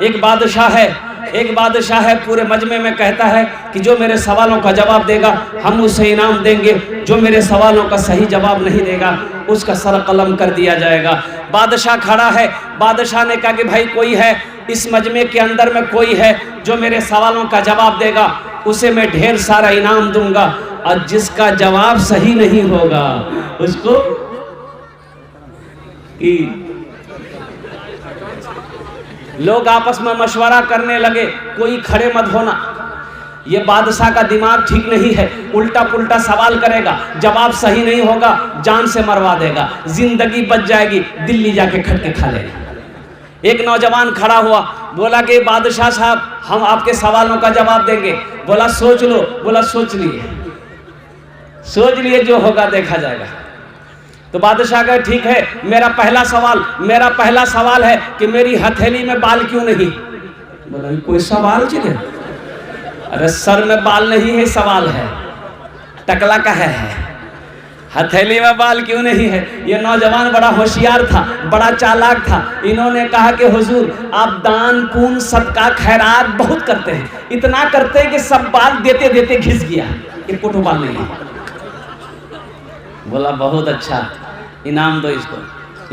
एक बादशाह है पूरे मजमे में कहता है कि जो मेरे सवालों का जवाब देगा हम उसे इनाम देंगे, जो मेरे सवालों का सही जवाब नहीं देगा उसका सर कलम कर दिया जाएगा। बादशाह खड़ा है, बादशाह ने कहा कि भाई कोई है इस मजमे के अंदर में, कोई है जो मेरे सवालों का जवाब देगा उसे मैं ढेर सारा इनाम दूंगा, और जिसका जवाब सही नहीं होगा उसको लोग आपस में मशवरा करने लगे, कोई खड़े मत होना, ये बादशाह का दिमाग ठीक नहीं है, उल्टा पुल्टा सवाल करेगा, जवाब सही नहीं होगा जान से मरवा देगा, जिंदगी बच जाएगी, दिल्ली जाके खटके खा लेगा। एक नौजवान खड़ा हुआ, बोला कि बादशाह साहब हम आपके सवालों का जवाब देंगे। बोला सोच लो। बोला सोच लिए जो होगा देखा जाएगा। तो बादशाह कहे ठीक है, मेरा पहला सवाल है कि मेरी हथेली में बाल क्यों नहीं। बोला कोई सवाल चाहिए? अरे सर में बाल नहीं है, सवाल है, टकला का है, हथेली में बाल क्यों नहीं है। ये नौजवान बड़ा होशियार था, बड़ा चालाक था। इन्होंने कहा कि हुजूर आप दान पुण्य सदका खैरात बहुत करते हैं, इतना करते हैं कि सब बाल देते देते घिस गया, ये कोटो बाल नहीं है। बोला बहुत अच्छा, इनाम दो इसको।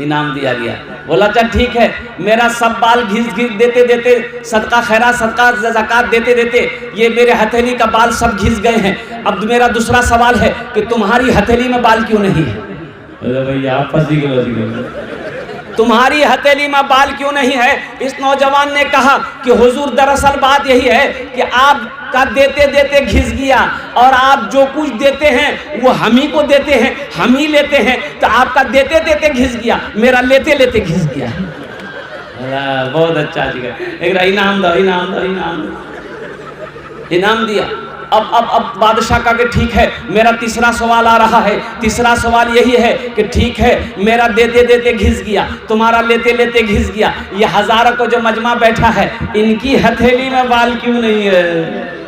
इनाम दिया गया। बोला अच्छा ठीक है, मेरा सब बाल घिस देते देते, सदका खैरात सदका ज़कात देते देते ये मेरे हथेली का बाल सब घिस गए हैं। अब मेरा दूसरा सवाल है कि तुम्हारी हथेली में बाल क्यों नहीं है। अरे भैया आप फंसी गए, तुम्हारी हथेली में बाल क्यों नहीं है। इस नौजवान ने कहा कि हुजूर दरअसल बात यही है कि आपका देते देते घिस गया, और आप जो कुछ देते हैं वो हम ही को देते हैं, हम ही लेते हैं, तो आपका देते देते घिस गया, मेरा लेते लेते घिस गया। बहुत अच्छा जी, एक इनाम दो, इनाम दो, इनाम दो। इनाम दिया। अब बादशाह का कि ठीक है, मेरा तीसरा सवाल आ रहा है। तीसरा सवाल यही है कि ठीक है, मेरा देते देते घिस गया, तुम्हारा लेते लेते घिस गया, ये हजारों को जो मजमा बैठा है इनकी हथेली में बाल क्यों नहीं है।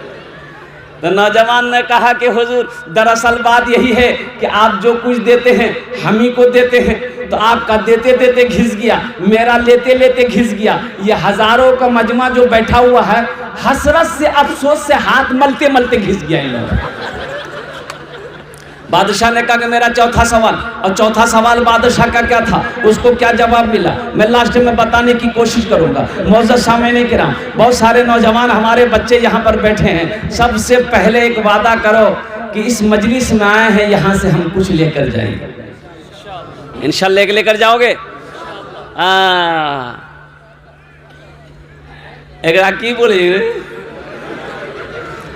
तो नौजवान ने कहा कि हुजूर दरअसल बात यही है कि आप जो कुछ देते हैं हम ही को देते हैं, तो आपका देते देते घिस गया, मेरा लेते लेते घिस गया, ये हजारों का मजमा जो बैठा हुआ है हसरत से अफसोस से हाथ मलते मलते घिस गया इन लोगों। बादशाह ने कहा कि मेरा चौथा सवाल, और चौथा सवाल बादशाह का क्या था, उसको क्या जवाब मिला, मैं लास्ट में बताने की कोशिश करूंगा। मौजूद सामने किराम, बहुत सारे नौजवान हमारे बच्चे यहाँ पर बैठे हैं, सबसे पहले एक वादा करो कि इस मजलिस में आए हैं यहाँ से हम कुछ लेकर जाएंगे। इंशाल्लाह लेकर जाओगे। एक की बोले।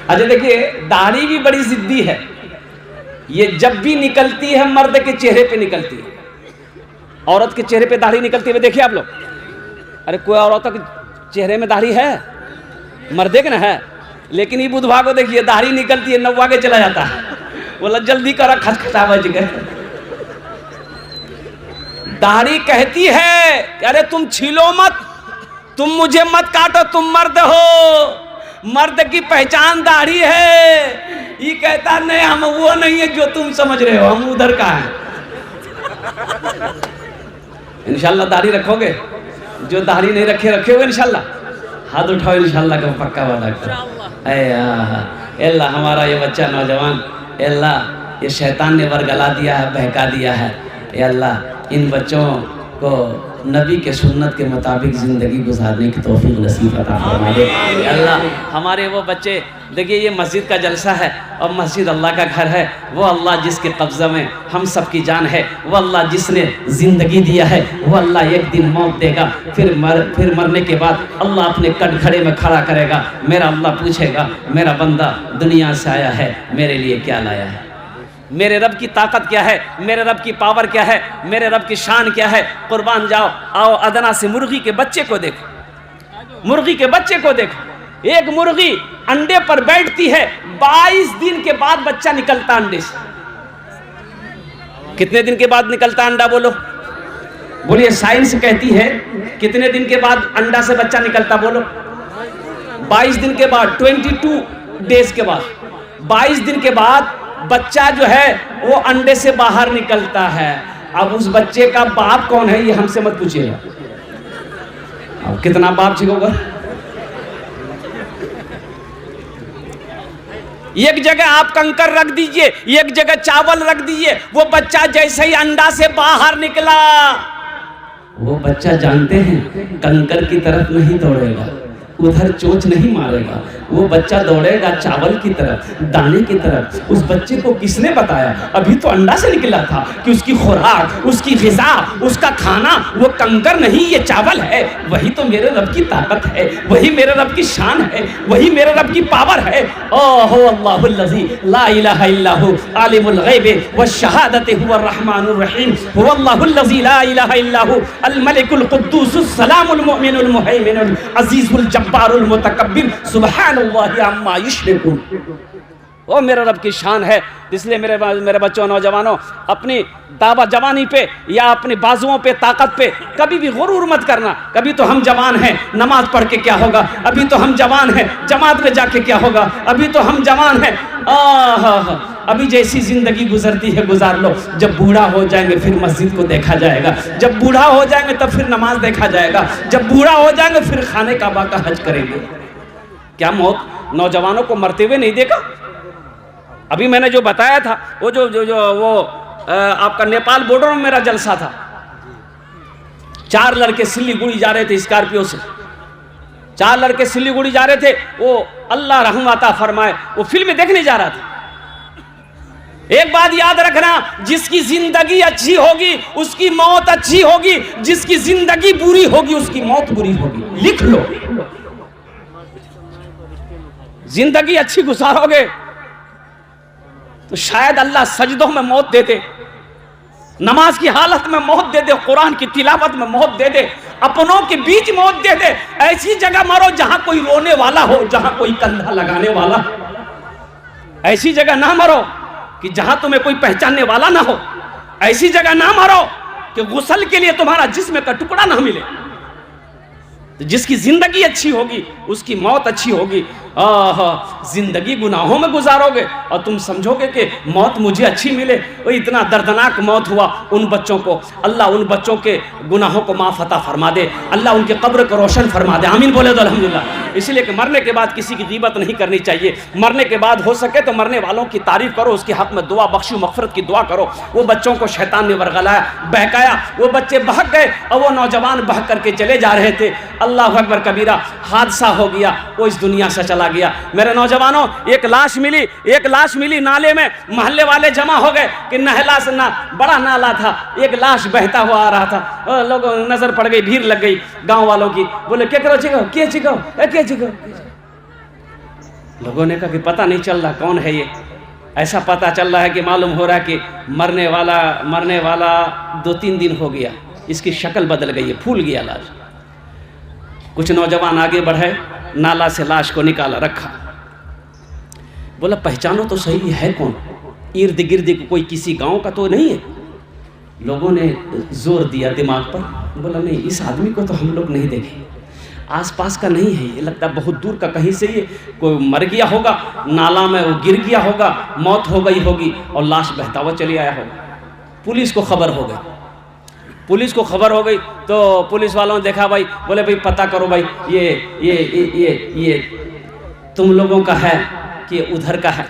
अच्छा देखिए, दाढ़ी भी बड़ी जिद्दी है, ये जब भी निकलती है मर्द के चेहरे पे निकलती है, औरत के चेहरे पे दाढ़ी निकलती है देखिए आप लोग। अरे कोई औरत के चेहरे में दाढ़ी है, मर्दे के ना है, लेकिन ये बुधवा को देखिए दाढ़ी निकलती है, नौवा के चला जाता है, बोला जल्दी करो खटखटा बज गए। दाढ़ी कहती है अरे तुम छीलो मत, तुम मुझे मत काटो, तुम मर्द हो, मर्द की पहचान दाढ़ी है। ये कहता नहीं हम वो नहीं है जो तुम समझ रहे हो, हम उधर का है। इंशाल्लाह दाढ़ी रखोगे, जो दाढ़ी नहीं रखे होगे इंशाल्लाह, हाथ उठाओ इंशाल्लाह का पक्का वादा करो। अल्लाह हमारा ये बच्चा नौजवान, अल्लाह ये शैतान ने वरगला दिया है, बहका दिया है, अल्लाह इन बच्चों को नबी के सुन्नत के मुताबिक ज़िंदगी गुजारने की तौफीक नसीब अता फरमा दे। अल्लाह हमारे वो बच्चे, देखिए ये मस्जिद का जलसा है और मस्जिद अल्लाह का घर है, वो अल्लाह जिसके कब्ज़े में हम सब की जान है, वो अल्लाह जिसने ज़िंदगी दिया है, वो अल्लाह एक दिन मौत देगा, फिर मरने के बाद अल्लाह अपने कटघरे में खड़ा करेगा। मेरा अल्लाह पूछेगा मेरा बंदा दुनिया से आया है, मेरे लिए क्या लाया है, मेरे रब की ताकत क्या है, मेरे रब की पावर क्या है, मेरे रब की शान क्या है। कुर्बान जाओ, आओ अदना से मुर्गी के बच्चे को देखो, मुर्गी के बच्चे को देखो। एक मुर्गी अंडे पर बैठती है, 22 दिन के बाद बच्चा निकलता अंडे से। कितने दिन के बाद निकलता अंडा बोलो, बोलिए साइंस कहती है कितने दिन के बाद अंडा से बच्चा निकलता बोलो। 22 दिन के बाद, 22 डेज के बाद, 22 दिन के बाद बच्चा जो है वो अंडे से बाहर निकलता है। अब उस बच्चे का बाप कौन है ये हमसे मत पूछिएगा, अब कितना बाप ठीक होगा। एक जगह आप कंकर रख दीजिए, एक जगह चावल रख दीजिए, वो बच्चा जैसे ही अंडा से बाहर निकला, वो बच्चा जानते हैं कंकर की तरफ नहीं दौड़ेगा, उधर चोंच नहीं मारेगा, वो बच्चा दौड़ेगा चावल की तरफ, दाने की तरफ। उस बच्चे को किसने बताया? अभी तो अंडा से निकला था कि उसकी खुराक, उसकी गिज़ा, उसका खाना वो कंकर नहीं, ये चावल है। वही तो मेरे रब की ताकत है, वही मेरे रब की शान है, वही मेरे रब की पावर है। ओहो अल्लाहुल्लज़ी ला इलाहा इल्ला हु आलिमुल गैबि वश्शहादति हुवर रहमानुर रहीम हुवल्लाहुल्लज़ी ला इलाहा इल्ला हु अल मलिकुल कुद्दूसुस सलामुल मुमिनुल मुहैमिनुल अज़ीज़ुल जब्बारुल मुतकब्बिर सुब्हानल्लाहि अम्मा युश्रिकून। वो मेरे रब की शान है। इसलिए मेरे बच्चों, नौजवानों, अपनी दावा जवानी पे या अपनी बाजुओं पे, ताकत पे कभी भी गुरूर मत करना। कभी तो हम जवान हैं, नमाज पढ़ के क्या होगा? अभी तो हम जवान हैं, जमात में जाके क्या होगा? अभी तो हम जवान हैं। अभी जैसी जिंदगी गुजरती है गुजार लो। जब बूढ़ा हो जाएंगे फिर मस्जिद को देखा जाएगा, जब बूढ़ा हो जाएंगे तब फिर नमाज देखा जाएगा, जब बूढ़ा हो जाएंगे फिर खाने काबा का हज करेंगे। क्या मौत नौजवानों को मरते हुए नहीं देखा? अभी मैंने जो बताया था वो वो आपका नेपाल बॉर्डर में मेरा जलसा था। 4 लड़के सिल्लीगुड़ी जा रहे थे स्कॉर्पियो से, 4 लड़के सिल्लीगुड़ी जा रहे थे। वो अल्लाह रहम अता फरमाए, वो फिल्म देखने जा रहा था। एक बात याद रखना, जिसकी जिंदगी अच्छी होगी उसकी मौत अच्छी होगी, जिसकी जिंदगी बुरी होगी उसकी मौत बुरी होगी। लिख लो, जिंदगी अच्छी गुजारोगे तो शायद अल्लाह सजदों में मौत दे दे, नमाज की हालत में मौत दे दे, कुरान की तिलावत में मौत दे दे, अपनों के बीच मौत दे दे। ऐसी जगह मरो जहां कोई रोने वाला हो, जहां कोई कंधा लगाने वाला। ऐसी जगह ना मरो कि जहां तुम्हें कोई पहचानने वाला ना हो। ऐसी जगह ना मरो कि गुस्ल के लिए तुम्हारा जिस्म का टुकड़ा ना मिले। तो जिसकी जिंदगी अच्छी होगी उसकी मौत अच्छी होगी। जिंदगी गुनाहों में गुजारोगे और तुम समझोगे कि मौत मुझे अच्छी मिले। वो इतना दर्दनाक मौत हुआ उन बच्चों को। अल्लाह उन बच्चों के गुनाहों को माफ़ अता फरमा दे, अल्लाह उनके कब्र को रोशन फरमा दे। आमीन बोले तो अल्हम्दुलिल्लाह। इसीलिए कि मरने के बाद किसी की गीबत नहीं करनी चाहिए। मरने के बाद हो सके तो मरने वालों की तारीफ करो, उसके हक में दुआ, बख्शू मगफरत की दुआ करो। वो बच्चों को शैतान ने वर्गलाया, बहकाया, वो बच्चे बहक गए और वो नौजवान बहक करके चले जा रहे थे। अल्लाह अकबर कबीरा, हादसा हो गया, वो इस दुनिया से चला गया। मेरे नौजवानों, एक लाश मिली नाले में। मोहल्ले वाले जमा हो गए कि नहला से ना, बड़ा नाला था, एक लाश बहता हुआ आ रहा था। लोगों नजर पड़ गई, भीड़ लग गई गांव वालों की। बोले क्या करो, चिको। लोगों ने कहा कि पता नहीं चल रहा कौन है ये। ऐसा पता चल रहा है कि मालूम हो रहा है कि मरने वाला 2-3 दिन हो गया, इसकी शक्ल बदल गई है, फूल गया लाश। कुछ नौजवान आगे बढ़े, नाला से लाश को निकाला, रखा। बोला पहचानो तो सही है कौन, इर्द गिर्द कोई किसी गांव का तो नहीं है। लोगों ने जोर दिया दिमाग पर, बोला नहीं, इस आदमी को तो हम लोग नहीं देखे, आसपास का नहीं है, ये लगता बहुत दूर का, कहीं से ये कोई मर गया होगा, नाला में वो गिर गया होगा, मौत हो गई होगी और लाश बहता हुआ चली आया होगा। पुलिस को खबर हो गई तो पुलिस वालों ने देखा, भाई बोले भाई पता करो भाई, ये तुम लोगों का है कि उधर का है,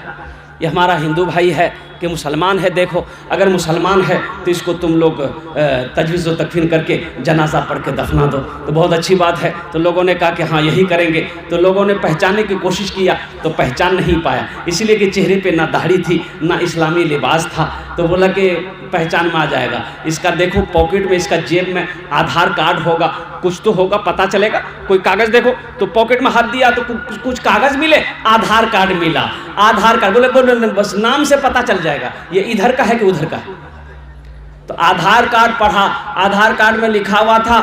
ये हमारा हिंदू भाई है कि मुसलमान है। देखो अगर मुसलमान है तो इसको तुम लोग तजवीज़ व तकफीन करके जनाजा पढ़ के दफना दो, तो बहुत अच्छी बात है। तो लोगों ने कहा कि हाँ यही करेंगे। तो लोगों ने पहचानने की कोशिश किया तो पहचान नहीं पाया, इसलिए कि चेहरे पे ना दाढ़ी थी ना इस्लामी लिबास था। तो बोला कि पहचान में आ जाएगा, इसका देखो पॉकेट में, इसका जेब में आधार कार्ड होगा, कुछ तो होगा, पता चलेगा। कोई कागज़ देखो, तो पॉकेट में हाथ दिया तो कुछ कागज़ मिले, आधार कार्ड मिला। आधार कार्ड बोले बस नाम से पता चल जाएगा ये इधर का है कि उधर का है। तो आधार कार्ड पढ़ा, आधार कार्ड में लिखा हुआ था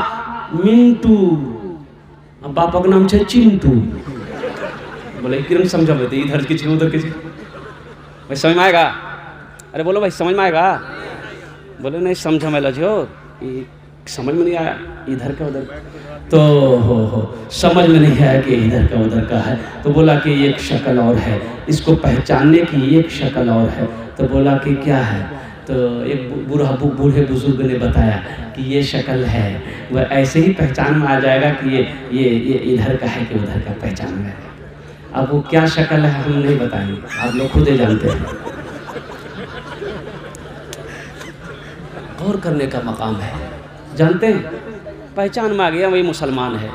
मिंटू, अब बापा का नाम है चिंटू। बोले किरण समझा थे, इधर किसी उधर किसी, भाई समझ में आएगा? अरे बोलो भाई समझ में आएगा? बोले नहीं समझा मैं लजो, समझ में नहीं आया इधर का उधर। तो हो समझ में नहीं आया कि इधर का उधर का है। तो बोला कि एक शक्ल और है, इसको पहचानने की एक शक्ल और है। तो बोला कि क्या है? तो एक बूढ़े बुजुर्ग ने बताया कि ये शक्ल है, वह ऐसे ही पहचान में आ जाएगा कि ये इधर का है कि उधर का, पहचान में। अब वो क्या शक्ल है हम नहीं बताएंगे, आप लोग खुद ही जानते हैं। गौर करने का मकाम है, जानते हैं, पहचान में आ गया वही मुसलमान है।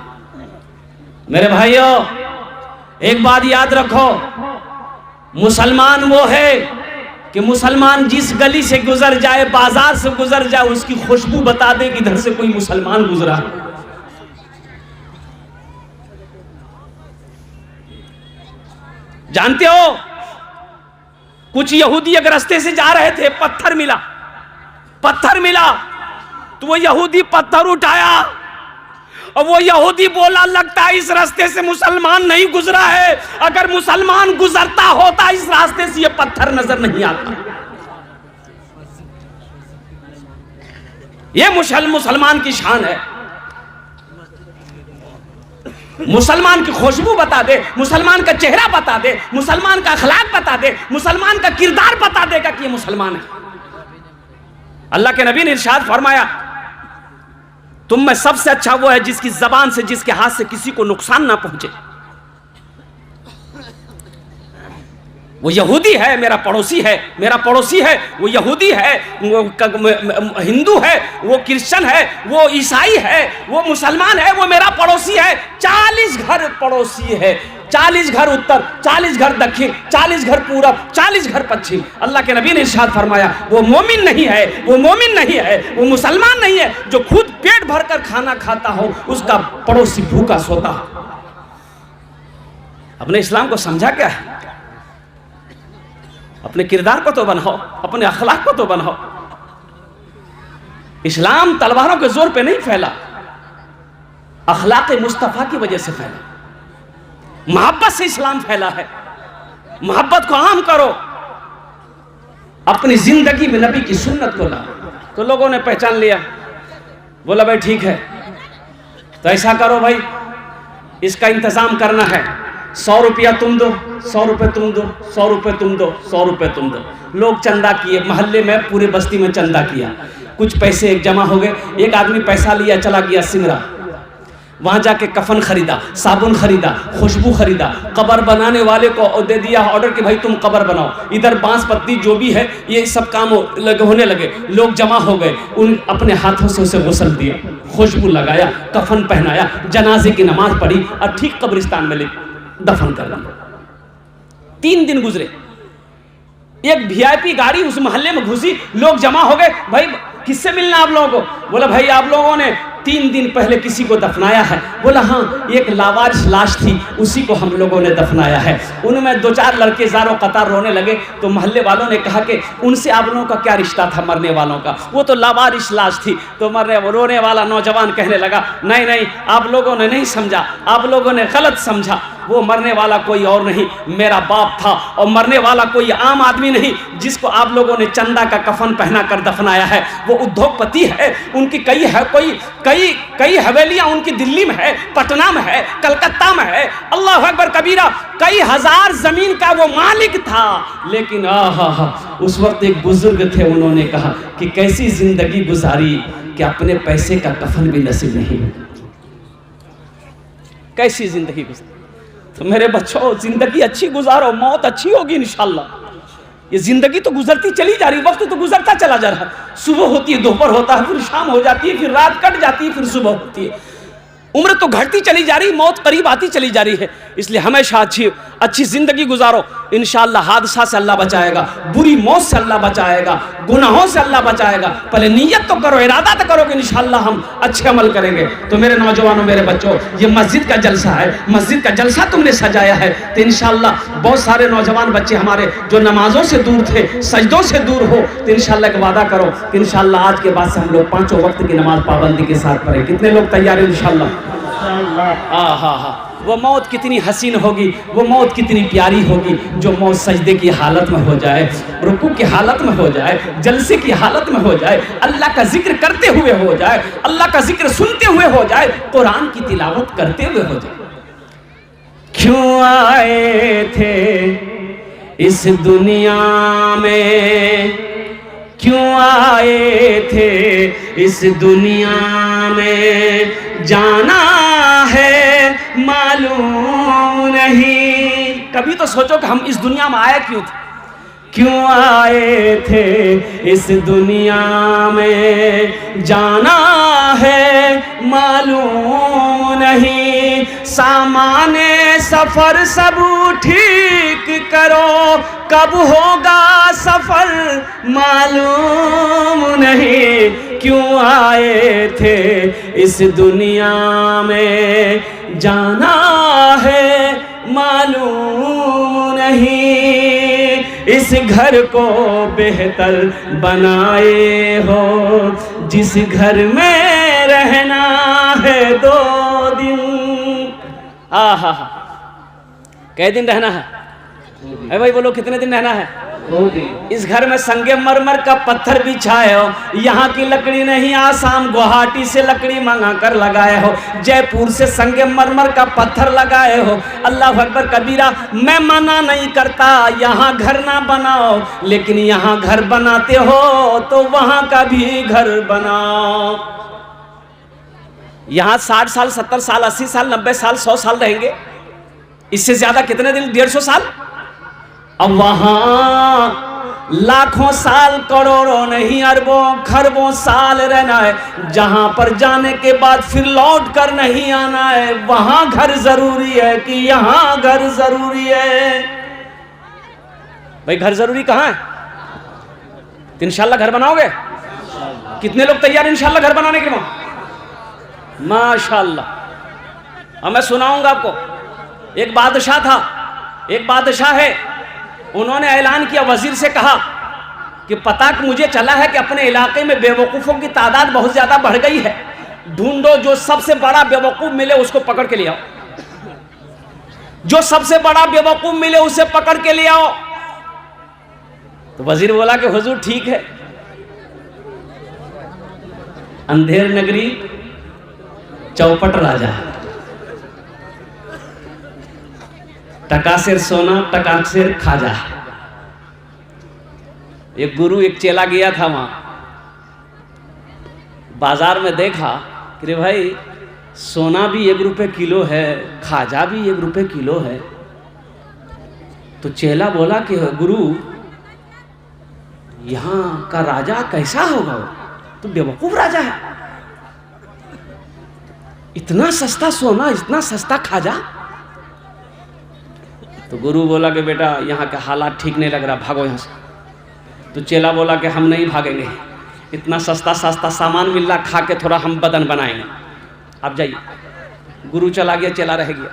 मेरे भाइयों एक बात याद रखो, मुसलमान वो है कि मुसलमान जिस गली से गुजर जाए, बाजार से गुजर जाए, उसकी खुशबू बता दे कि इधर से कोई मुसलमान गुजरा। जानते हो कुछ यहूदी अगर रास्ते से जा रहे थे, पत्थर मिला तो वो यहूदी पत्थर उठाया और वो यहूदी बोला लगता है इस रास्ते से मुसलमान नहीं गुजरा है, अगर मुसलमान गुजरता होता इस रास्ते से ये पत्थर नजर नहीं आता। ये मुसलमान की शान है। मुसलमान की खुशबू बता दे, मुसलमान का चेहरा बता दे, मुसलमान का अखलाक बता दे, मुसलमान का किरदार बता देगा कि ये मुसलमान है। अल्लाह के नबी ने इरशाद फरमाया, तुम में सबसे अच्छा वो है जिसकी जबान से, जिसके हाथ से किसी को नुकसान ना पहुंचे। वो यहूदी है, मेरा पड़ोसी है, वो यहूदी है, वो हिंदू है, वो क्रिश्चियन है, वो ईसाई है, वो मुसलमान है, वो मेरा पड़ोसी है। 40 घर पड़ोसी है, 40 घर उत्तर, 40 घर दक्षिण, 40 घर पूरब, 40 घर पश्चिम। अल्लाह के नबी ने इरशाद फरमाया, वो मोमिन नहीं है, वो मुसलमान नहीं है जो खुद पेट भरकर खाना खाता हो, उसका पड़ोसी भूखा सोता हो। अपने इस्लाम को समझा क्या है? अपने किरदार को तो बनाओ, अपने अखलाक को तो बनाओ। इस्लाम तलवारों के जोर पे नहीं फैला, अखलाक मुस्तफा की वजह से फैला, मोहब्बत से इस्लाम फैला है। मोहब्बत को आम करो, अपनी जिंदगी में नबी की सुन्नत को लाओ। तो लोगों ने पहचान लिया, बोला भाई ठीक है तो ऐसा करो भाई, इसका इंतजाम करना है, 100 रुपया तुम दो, 100 रुपये तुम दो, 100 रुपये तुम दो, 100 रुपये तुम दो। लोग चंदा किए, मोहल्ले में पूरे बस्ती में चंदा किया, कुछ पैसे जमा हो गए। एक आदमी पैसा लिया, चला गया सिमरा, वहां जाके कफन खरीदा, साबुन खरीदा, खुशबू खरीदा, कब्र बनाने वाले को दे दिया ऑर्डर कि भाई तुम कब्र बनाओ। इधर बांस पत्ती जो भी है ये सब काम होने लगे, लोग जमा हो गए, उन अपने हाथों से उसे गुस्ल दिया, खुशबू लगाया, कफन पहनाया, जनाजे की नमाज पढ़ी और ठीक कब्रिस्तान में ले दफन कर दिया। 3 दिन गुजरे, एक वीआईपी गाड़ी उस मोहल्ले में घुसी, लोग जमा हो गए, भाई किससे मिलना आप लोगों को? बोला भाई आप लोगों ने 3 दिन पहले किसी को दफनाया है। बोला हाँ, एक लावारिस लाश थी, उसी को हम लोगों ने दफनाया है। उनमें 2-4 लड़के ज़ारो कतार रोने लगे, तो मोहल्ले वालों ने कहा कि उनसे आप लोगों का क्या रिश्ता था मरने वालों का? वो तो लावारिस लाश थी। तो रोने वाला नौजवान कहने लगा, नहीं आप लोगों ने नहीं समझा, आप लोगों ने गलत समझा, वो मरने वाला कोई और नहीं, मेरा बाप था, और मरने वाला कोई आम आदमी नहीं जिसको आप लोगों ने चंदा का कफन पहना कर दफनाया है। वो उद्योगपति है, उनकी कई हवेलियां उनकी दिल्ली में है, पटना में है, कलकत्ता में है, अल्लाह अकबर कबीरा, कई हजार जमीन का वो मालिक था। लेकिन उस वक्त एक बुजुर्ग थे, उन्होंने कहा कि कैसी जिंदगी गुजारी कि अपने पैसे का कफन भी नसीब नहीं, कैसी जिंदगी गुजारी। तो मेरे बच्चों, जिंदगी अच्छी गुजारो, मौत अच्छी होगी इंशाल्लाह। ये जिंदगी तो गुजरती चली जा रही, वक्त तो गुजरता चला जा रहा है। सुबह होती है, दोपहर होता है, फिर शाम हो जाती है, फिर रात कट जाती है, फिर सुबह होती है। उम्र तो घटती चली जा रही, मौत करीब आती चली जा रही है। इसलिए हमेशा अच्छी जिंदगी गुजारो, इंशाअल्लाह हादसा से अल्लाह बचाएगा, बुरी मौत से अल्लाह बचाएगा, गुनाहों से अल्लाह बचाएगा। पहले नियत तो करो, इरादा तो करो कि इंशाअल्लाह हम अच्छे अमल करेंगे। तो मेरे नौजवानों, मेरे बच्चों, ये मस्जिद का जलसा है, मस्जिद का जलसा तुमने सजाया है, तो इंशाअल्लाह बहुत सारे नौजवान बच्चे हमारे जो नमाजों से दूर थे, सजदों से दूर हो, तो इंशाअल्लाह का वादा करो कि इंशाअल्लाह आज के बाद से हम लोग 5 वक्त की नमाज पाबंदी के साथ पढ़ें। कितने लोग तैयार हैं इंशाअल्लाह? वो मौत कितनी हसीन होगी, वो मौत कितनी प्यारी होगी, जो मौत सजदे की हालत में हो जाए, रुकू की हालत में हो जाए, जलसे की हालत में हो जाए, अल्लाह का जिक्र करते हुए हो जाए, अल्लाह का जिक्र सुनते हुए हो जाए, कुरान की तिलावत करते हुए हो जाए। क्यों आए थे इस दुनिया में, क्यों आए थे इस दुनिया में, जाना है मालूम नहीं, कभी तो सोचो कि हम इस दुनिया में आए क्यों थे, क्यों आए थे इस दुनिया में, जाना है मालूम नहीं, सामाने सफर सब ठीक करो, कब होगा सफर मालूम नहीं, क्यों आए थे इस दुनिया में, जाना है मालूम नहीं, इस घर को बेहतर बनाए हो, जिस घर में रहना है 2 दिन। आहा, कै दिन रहना है? अरे भाई बोलो, कितने दिन रहना है? 2 दिन। इस घर में संगे मरमर का पत्थर बिछाए हो, यहाँ की लकड़ी नहीं, आसाम गुवाहाटी से लकड़ी मंगा कर लगाए हो, जयपुर से संगे मरमर का पत्थर लगाए हो। अल्लाह अकबर कबीरा, मैं मना नहीं करता यहाँ घर ना बनाओ, लेकिन यहाँ घर बनाते हो तो वहाँ का भी घर बनाओ। यहाँ 60 साल, 70 साल, 80 साल, 90 साल, 100 साल रहेंगे, इससे ज्यादा कितने दिन? 150 साल। अब वहां लाखों साल, करोड़ों नहीं, अरबों खरबों साल रहना है, जहां पर जाने के बाद फिर लौट कर नहीं आना है, वहां घर जरूरी है कि यहां घर जरूरी है? भाई घर जरूरी कहां है? तो इंशाल्लाह घर बनाओगे? कितने लोग तैयार इंशाल्लाह घर बनाने के लिए? माशाल्लाह। अब मैं सुनाऊंगा आपको। एक बादशाह था, एक बादशाह है, उन्होंने ऐलान किया, वजीर से कहा कि पता कि मुझे चला है कि अपने इलाके में बेवकूफ़ों की तादाद बहुत ज़्यादा बढ़ गई है, ढूंढो जो सबसे बड़ा बेवकूफ़ मिले उसको पकड़ के ले आओ, जो सबसे बड़ा बेवकूफ़ मिले उसे पकड़ के ले आओ। तो वजीर बोला कि हुजूर ठीक है। अंधेर नगरी, चौपट राजा, टकासेर सोना, टकासेर खाजा। एक गुरु एक चेला गया था वहां, बाजार में देखा कि रे भाई सोना भी 1 रुपये किलो है, खाजा भी 1 रुपये किलो है। तो चेला बोला कि गुरु यहाँ का राजा कैसा होगा? तो बेवकूफ राजा है, इतना सस्ता सोना, इतना सस्ता खाजा। तो गुरु बोला कि बेटा यहाँ के हालात ठीक नहीं लग रहा, भागो यहाँ से। तो चेला बोला कि हम नहीं भागेंगे, इतना सस्ता सस्ता सामान मिल रहा, खा के थोड़ा हम बदन बनाएंगे, आप जाइए। गुरु चला गया, चेला रह गया।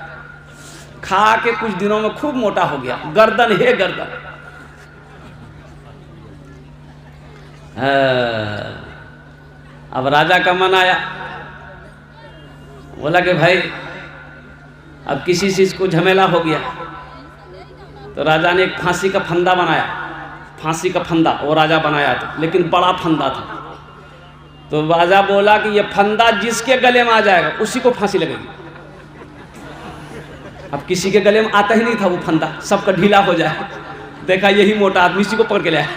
खा के कुछ दिनों में खूब मोटा हो गया, गर्दन है गर्दन। अब राजा का मन आया, बोला कि भाई अब किसी चीज़ को झमेला हो गया। तो राजा ने एक फांसी का फंदा बनाया, फांसी का फंदा वो राजा बनाया था, लेकिन बड़ा फंदा था। तो राजा बोला कि ये फंदा जिसके गले में आ जाएगा उसी को फांसी लगेगी। अब किसी के गले में आता ही नहीं था वो फंदा, सबका ढीला हो जाए। देखा यही मोटा आदमी इसी को पकड़ के लाया,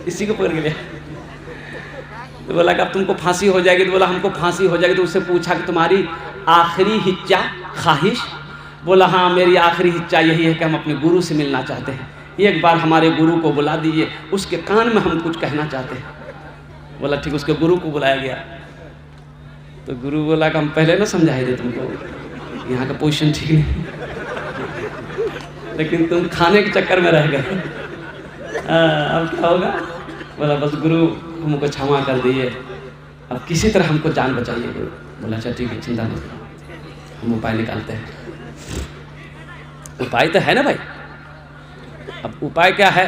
इसी को पकड़ के लिया। तो बोला कि अब तुमको फांसी हो जाएगी। तो बोला हमको फांसी हो जाएगी। तो उससे पूछा कि तुम्हारी आखिरी हिच्चा ख्वाहिश? बोला हाँ मेरी आखिरी हिच्चा यही है कि हम अपने गुरु से मिलना चाहते हैं, एक बार हमारे गुरु को बुला दीजिए, उसके कान में हम कुछ कहना चाहते हैं। बोला ठीक। उसके गुरु को बुलाया गया। तो गुरु बोला कि हम पहले ना समझाए थे तुमको, यहाँ का पोजीशन ठीक नहीं, लेकिन तुम खाने के चक्कर में रह गए, अब क्या होगा? बोला बस गुरु हमको क्षमा कर दिए, अब किसी तरह हमको जान बचाइए गुरु। बोला अच्छा ठीक है, चिंता मत करो, हम उपाय निकालते हैं। उपाय तो है ना भाई। अब उपाय क्या है?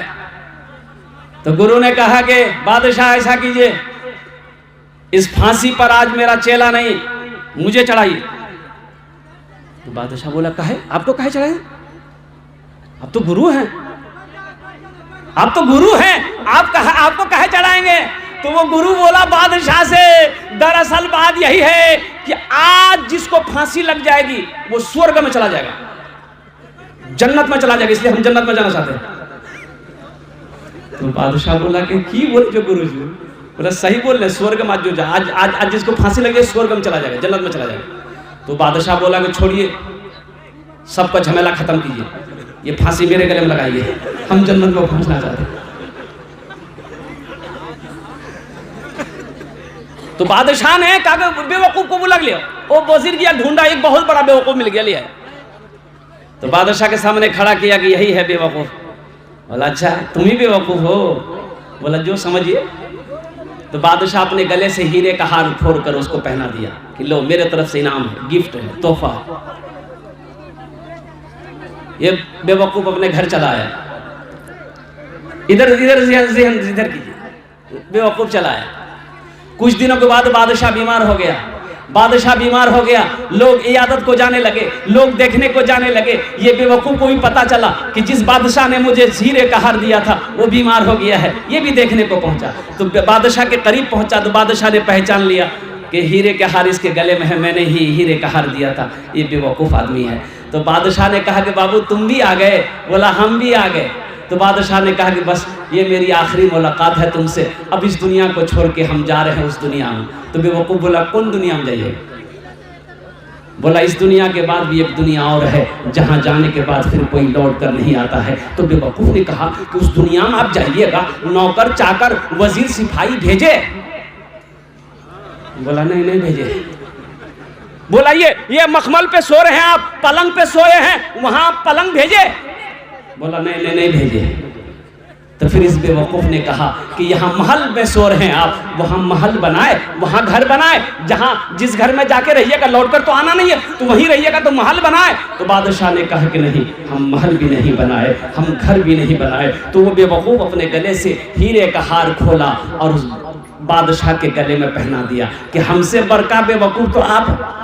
तो गुरु ने कहा कि बादशाह ऐसा कीजिए, इस फांसी पर आज मेरा चेला नहीं, मुझे चढ़ाइए। तो बादशाह बोला काहे? आपको काहे चढ़ाए? आप तो गुरु हैं, आप तो गुरु हैं, आपको काहे चढ़ाएंगे? तो वो गुरु बोला बादशाह से, दरअसल बात यही है कि आज जिसको फांसी लग जाएगी वो स्वर्ग में चला जाएगा, जन्नत में चला जाएगा, इसलिए हम जन्नत में जाना चाहते हैं। तो बादशाह बोला कि बोले जो गुरु जी? बोला सही बोल रहे, स्वर्ग में जो आज जिसको फांसी लग जाए स्वर्ग में चला जाएगा, जन्नत में चला जाएगा। तो बादशाह बोला कि छोड़िए, सबका झमेला खत्म कीजिए, ये फांसी मेरे गले में लगाइए, हम जन्नत में पहुंचना चाहते हैं। तो बादशाह ने कहा बेवकूफ को बुला लिया, वो वजीर गया ढूंढा, एक बहुत बड़ा बेवकूफ मिल गया, लिया। तो बादशाह के सामने खड़ा किया कि यही है बेवकूफ। बोला अच्छा तुम ही बेवकूफ हो? बोला जो समझिए। तो बादशाह अपने गले से हीरे का हार फोड़ कर उसको पहना दिया कि लो मेरे तरफ से इनाम है, गिफ्ट है, तोहफा। ये बेवकूफ अपने घर चला आया। इधर इधर इधर कीजिए, बेवकूफ चला आया। कुछ दिनों के बाद बादशाह बीमार हो गया। बादशाह बीमार हो गया, लोग इयादत को जाने लगे, लोग देखने को जाने लगे। ये बेवकूफ को भी पता चला कि जिस बादशाह ने मुझे हीरे का हार दिया था वो बीमार हो गया है, ये भी देखने को पहुंचा। तो बादशाह के करीब पहुंचा तो बादशाह ने पहचान लिया कि हीरे के हार इसके गले में है, मैंने ही हीरे का हार दिया था, ये बेवकूफ आदमी है। तो बादशाह ने कहा कि बाबू तुम भी आ गए? बोला हम भी आ गए। तो बादशाह ने कहा कि बस ये मेरी आखिरी मुलाकात है तुमसे, अब इस दुनिया को छोड़ के हम जा रहे हैं उस दुनिया में। तो बेवकूफ बोला कौन दुनिया में जाइए? बोला इस दुनिया के बाद भी एक दुनिया और है जहां जाने के बाद फिर कोई लौट कर नहीं आता है। तो बेवकूफ ने कहा कि उस दुनिया में आप जाइएगा, नौकर चाकर वजीर सिपाही भेजे? बोला नहीं नहीं भेजे। बोला ये मखमल पे सो रहे हैं आप, पलंग पे सोए हैं, वहां पलंग भेजे? बोला नहीं नहीं नहीं भेजे। तो फिर इस बेवकूफ ने कहा कि यहाँ महल में सो रहे हैं आप, वहाँ महल बनाए, वहाँ घर बनाए, जहाँ जिस घर में जाके रहिएगा लौटकर तो आना नहीं है, तो वहीं रहिएगा, तो महल बनाए। तो बादशाह ने कहा कि नहीं, हम महल भी नहीं बनाए, हम घर भी नहीं बनाए। तो वो बेवकूफ अपने गले से हीरे का हार खोला और उस बादशाह के गले में पहना दिया कि हमसे बड़का बेवकूफ तो आप